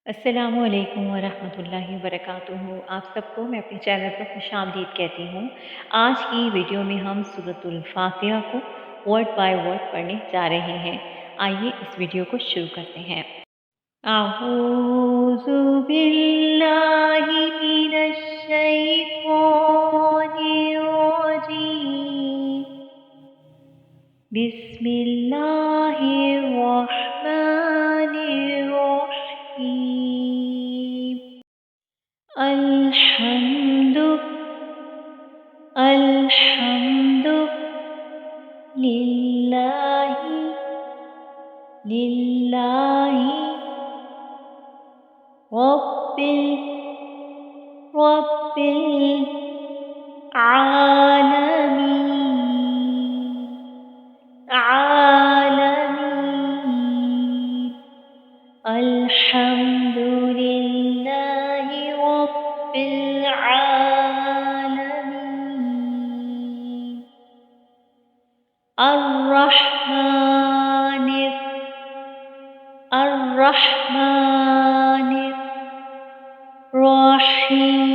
अस्सलामुअलैकुम वरहमतुल्लाहि वबरकातुहू। आप सबको मैं अपने चैनल पर खुशामदीद कहती हूँ। आज की वीडियो में हम सूरतुल फातिहा को वर्ड बाय वर्ड पढ़ने जा रहे हैं। आइए इस वीडियो को शुरू करते हैं। अऊज़ु बिल्लाहि मिनश शैतानिर रजीम। बिस्मिल्लाहिर रहमानिर रहीम। अल्हम्दु अल्हम्दु लिल्लाहि लिल्लाहि रब्बिल रब्बिल आलमीन आलमीन। अल्हम्दुलिल्लाहि रब्बिल आलमीन। अर्रहमानिर अर्रहमानिर रहीम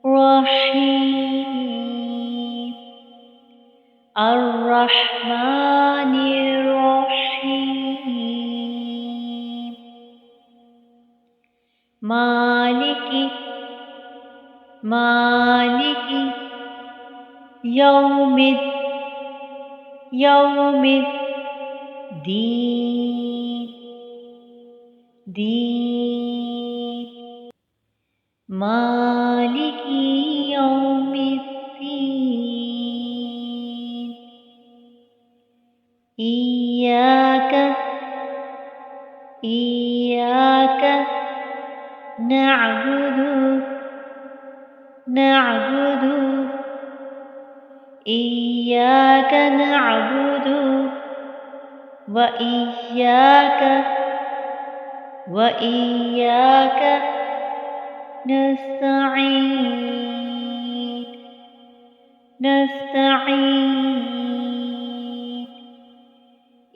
रहीम। अर्रहमानिर रहीम। मालिकी मालिकी यौमिद यौमिद्दीन दीन। मालिकी यौमिद्दीन। इय्याक इय्याक नअबुदु नअबुदु। इय्याक नअबुदु व इय्याक नस्तईन नस्तईन।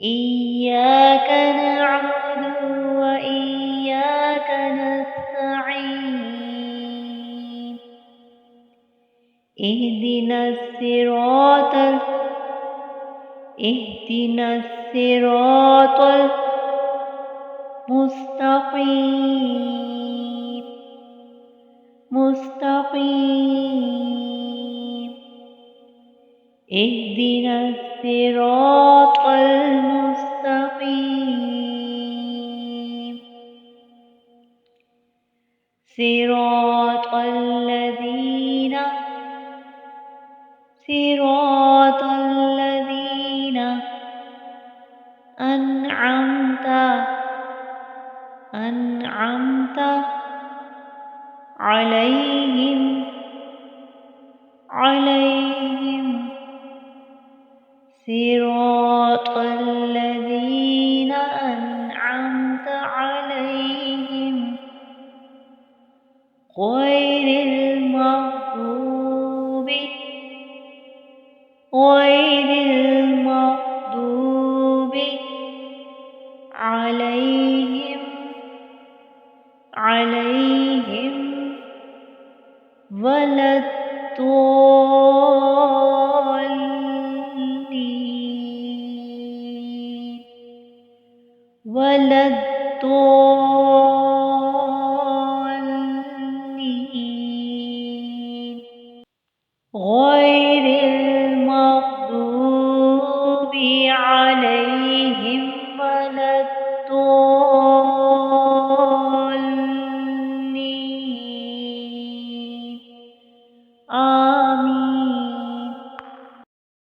इय्याक नअबुदु व इय्याक नस्तईन। इहदिनस सिरातल मुस्तकीम मुस्तकीम। इहदिनस सिरातल मुस्तकीम। सिरातल्लज़ीना अनअमता अलैहिम। सिरातल्लज़ीना अनअमता अलैहिम गैरिल मग़दूबि अलैहिम वलद्दोल्लीन। गैरिल मग़दूबि अलैहिम वलद्दोल्लीन।